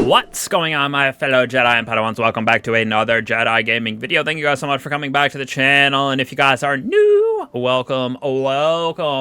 What's going on, my fellow Jedi and Padawans? Welcome back to another Jedi gaming video. Thank you guys so much for coming back to the channel, and if you guys are new, welcome.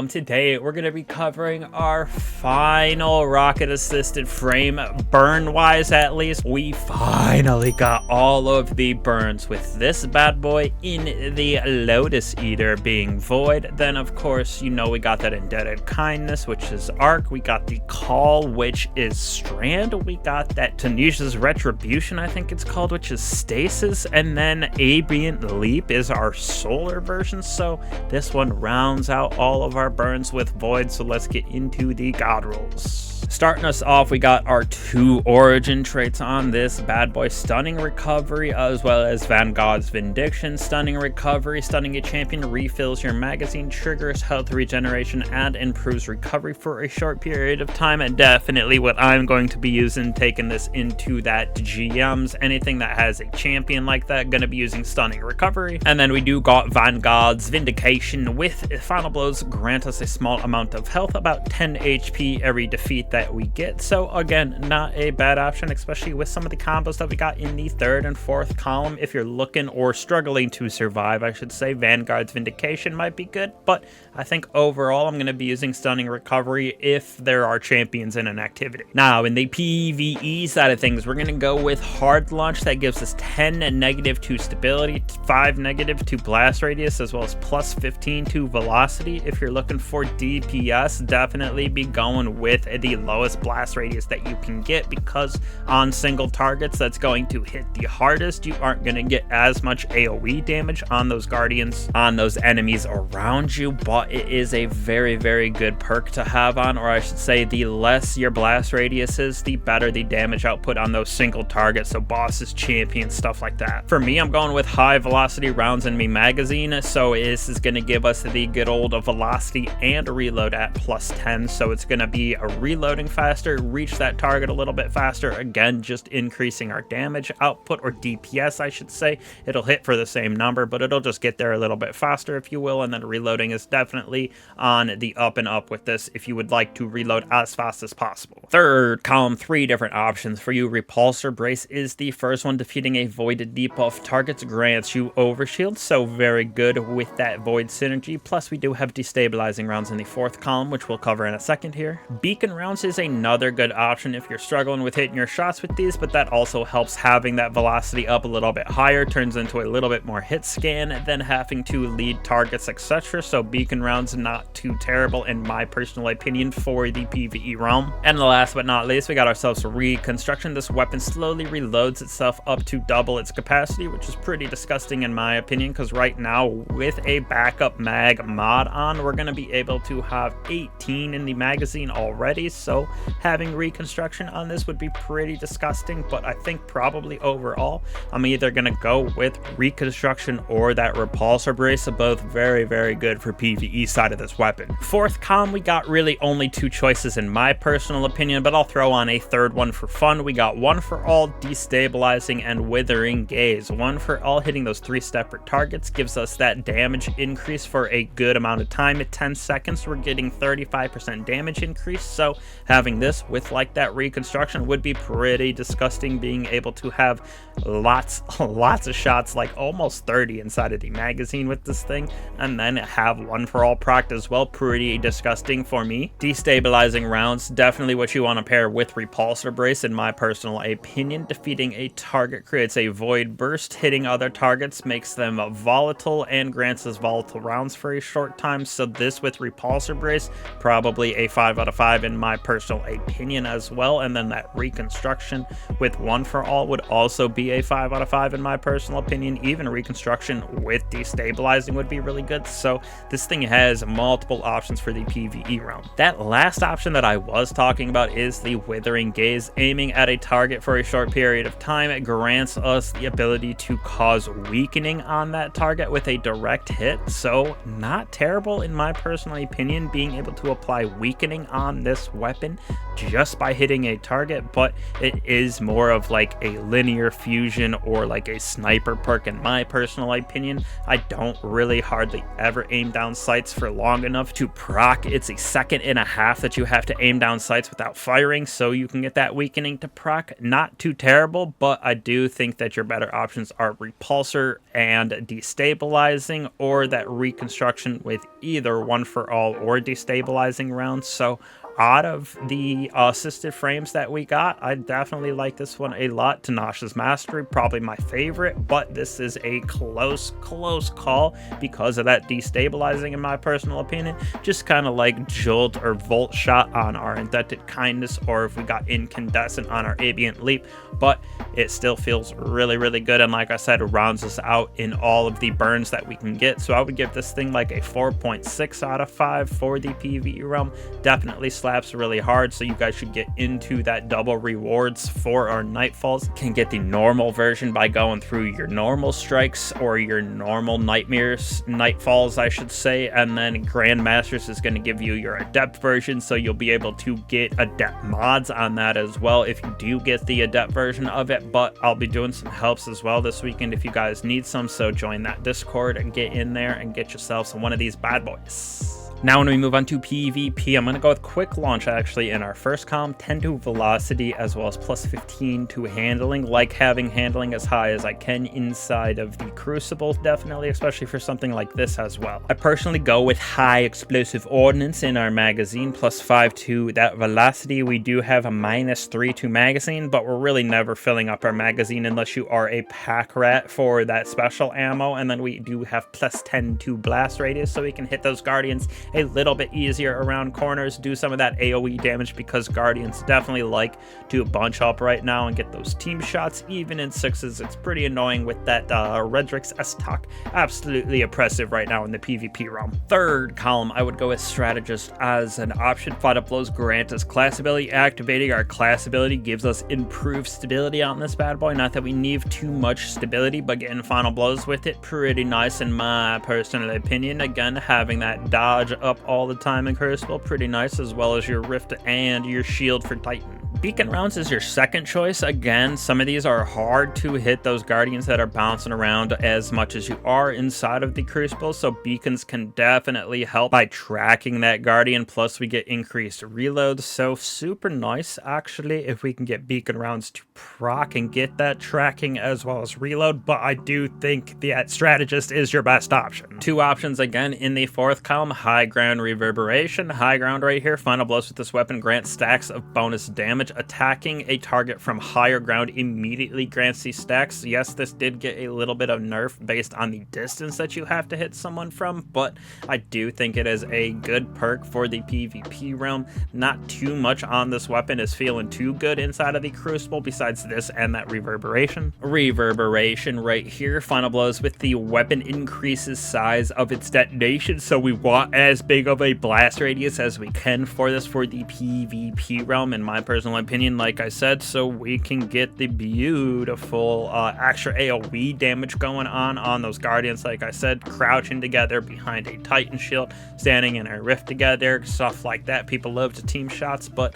Today we're going to be covering our final rocket-assisted frame, burn-wise at least. We finally got all of the burns with this bad boy in the Lotus-Eater being Void. Then, of course, you know we got that Indebted Kindness, which is Arc. We got the Call, which is Strand. We got that Tanisha's Retribution, I think it's called, which is Stasis, and then Ambient Leap is our solar version. So this one rounds out all of our burns with Void, so let's get into the god rolls. Starting us off, we got our two origin traits on this bad boy: Stunning Recovery, as well as Vanguards Vindication. Stunning Recovery: stunning a champion refills your magazine, triggers health regeneration, and improves recovery for a short period of time. And definitely what I'm going to be using, taking this into that GMs. Anything that has a champion like that, gonna be using Stunning Recovery. And then we do got Vanguards Vindication with Final Blows grant us a small amount of health, about 10 HP every defeat that we get. So again, not a bad option, especially with some of the combos that we got in the third and fourth column. If you're looking or struggling to survive, I should say, Vanguard's Vindication might be good, but I think overall I'm going to be using Stunning Recovery if there are champions in an activity. Now in the PvE side of things, we're going to go with Hard Launch. That gives us 10 negative to stability, 5 negative to blast radius, as well as plus 15 to velocity. If you're looking for DPS, definitely be going with the lowest blast radius that you can get, because on single targets that's going to hit the hardest, you aren't going to get as much AoE damage on those guardians, on those enemies around you. But it is a very, very good perk to have on, or I should say, the less your blast radius is, the better the damage output on those single targets, so bosses, champions, stuff like that. For me, I'm going with high velocity rounds in me magazine, so this is going to give us the good old velocity and reload at plus 10, so it's going to be a reloading faster, reach that target a little bit faster, again just increasing our damage output, or DPS I should say. It'll hit for the same number, but it'll just get there a little bit faster, if you will. And then reloading is definitely on the up and up with this if you would like to reload as fast as possible. Third column, 3 different options for you. Repulsor Brace is the first one. Defeating a Void debuff targets grants you overshield, so very good with that Void synergy. Plus we do have destabilizing rounds in the 4th column, which we'll cover in a second here. Beacon rounds is another good option if you're struggling with hitting your shots with these, but that also helps having that velocity up a little bit higher, turns into a little bit more hit scan than having to lead targets, etc. So beacon rounds not too terrible in my personal opinion for the PvE realm. And last but not least, we got ourselves Reconstruction. This weapon slowly reloads itself up to double its capacity, which is pretty disgusting in my opinion, because right now with a backup mag mod on, we're going to be able to have 18 in the magazine already. So having Reconstruction on this would be pretty disgusting, but I think probably overall I'm either going to go with Reconstruction or that Repulsor Brace. Both very, very good for PvE side of this weapon. 4th column, we got really only 2 choices in my personal opinion, but I'll throw on a third one for fun. We got One for All, Destabilizing, and Withering Gaze. One for All, hitting those 3 separate targets, gives us that damage increase for a good amount of time. At 10 seconds we're getting 35% damage increase, so having this with like that Reconstruction would be pretty disgusting, being able to have lots of shots, like almost 30 inside of the magazine with this thing, and then have One for All proc as well. Pretty disgusting for me. Destabilizing rounds, definitely what you want to pair with Repulsor Brace in my personal opinion. Defeating a target creates a Void Burst, hitting other targets makes them volatile and grants us volatile rounds for a short time. So this with Repulsor Brace, probably a 5 out of 5 in my personal opinion as well. And then that Reconstruction with One for All would also be a 5 out of 5 in my personal opinion. Even Reconstruction with Destabilizing would be really good. So this thing has multiple options for the PvE realm. That last option that I was talking about is the Withering Gaze. Aiming at a target for a short period of time, it grants us the ability to cause weakening on that target with a direct hit. So not terrible in my personal opinion, being able to apply weakening on this weapon weapon just by hitting a target, but it is more of like a linear fusion or like a sniper perk in my personal opinion. I don't really hardly ever aim down sights for long enough to proc. It's a second and a half that you have to aim down sights without firing, so you can get that weakening to proc. Not too terrible, but I do think that your better options are repulsor and destabilizing, or that reconstruction with either one for all or destabilizing rounds. So out of the assisted frames that we got, I definitely like this one a lot. Tenacious Mastery, probably my favorite, but this is a close call because of that destabilizing in my personal opinion. Just kind of like Jolt or Volt Shot on our Indented Kindness, or if we got Incandescent on our Ambient Leap, but it still feels really good, and like I said, it rounds us out in all of the burns that we can get. So I would give this thing like a 4.6 out of 5 for the PvE realm. Definitely slaps really hard, so you guys should get into that double rewards for our Nightfalls. Can get the normal version by going through your normal strikes or your normal Nightfalls I should say, and then Grandmasters is going to give you your Adept version, so you'll be able to get Adept mods on that as well if you do get the Adept version of it. But I'll be doing some helps as well this weekend if you guys need some, so join that Discord and get in there and get yourself one of these bad boys. Now when we move on to PvP, I'm going to go with quick launch actually in our first column, 10 to velocity as well as plus 15 to handling. Like having handling as high as I can inside of the Crucible, definitely, especially for something like this as well. I personally go with high explosive ordnance in our magazine, plus 5 to that velocity. We do have a minus 3 to magazine, but we're really never filling up our magazine unless you are a pack rat for that special ammo. And then we do have plus 10 to blast radius, so we can hit those Guardians a little bit easier around corners, do some of that AoE damage, because Guardians definitely like to bunch up right now and get those team shots even in 6s. It's pretty annoying with that Redrix S-Talk. Absolutely oppressive right now in the PvP realm. Third column, I would go with Strategist as an option. Final Blows grant us class ability. Activating our class ability gives us improved stability on this bad boy. Not that we need too much stability, but getting Final Blows with it, pretty nice in my personal opinion. Again, having that dodge up all the time in Crucible, pretty nice, as well as your Rift and your Shield for Titan. Beacon rounds is your second choice. Again, some of these are hard to hit those Guardians that are bouncing around as much as you are inside of the Crucible, so beacons can definitely help by tracking that Guardian, plus we get increased reloads, so super nice actually if we can get beacon rounds to proc and get that tracking as well as reload. But I do think that Strategist is your best option. Two options again in the fourth column, High Ground Reverberation. High Ground right here, Final Blows with this weapon grants stacks of bonus damage. Attacking a target from higher ground immediately grants these stacks. Yes, this did get a little bit of nerf based on the distance that you have to hit someone from, but I do think it is a good perk for the PvP realm. Not too much on this weapon is feeling too good inside of the Crucible besides this and that Reverberation. Reverberation right here, Final Blows with the weapon increases size of its detonation, so we want as big of a blast radius as we can for this for the PvP realm in my personal opinion, like I said, so we can get the beautiful extra AoE damage going on those Guardians. Like I said, crouching together behind a Titan shield, standing in a rift together, stuff like that. People love to team shots, but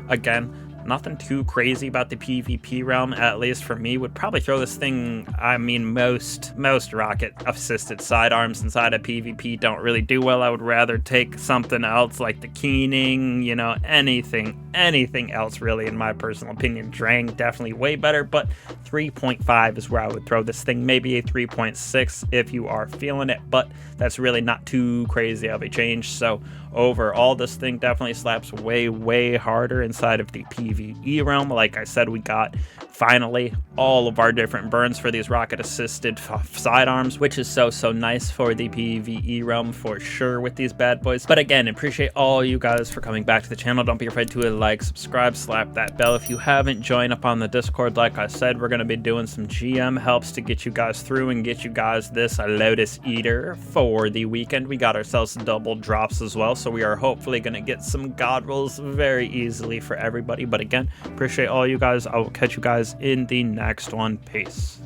again, nothing too crazy about the PvP realm, at least for me. Would probably throw this thing, I mean, most rocket-assisted sidearms inside of PvP don't really do well. I would rather take something else like the Keening, you know, anything else really, in my personal opinion. Drang definitely way better, but 3.5 is where I would throw this thing. Maybe a 3.6 if you are feeling it, but that's really not too crazy of a change. So overall, this thing definitely slaps way harder inside of the PvE realm. Like I said, we got finally all of our different burns for these rocket-assisted sidearms, which is so nice for the PvE realm for sure with these bad boys. But again, appreciate all you guys for coming back to the channel. Don't be afraid to like, subscribe, slap that bell if you haven't. Join up on the Discord. Like I said, we're going to be doing some GM helps to get you guys through and get you guys this Lotus-Eater for the weekend. We got ourselves double drops as well, so we are hopefully going to get some god rolls very easily for everybody. But again, appreciate all you guys. I will catch you guys in the next one. Peace.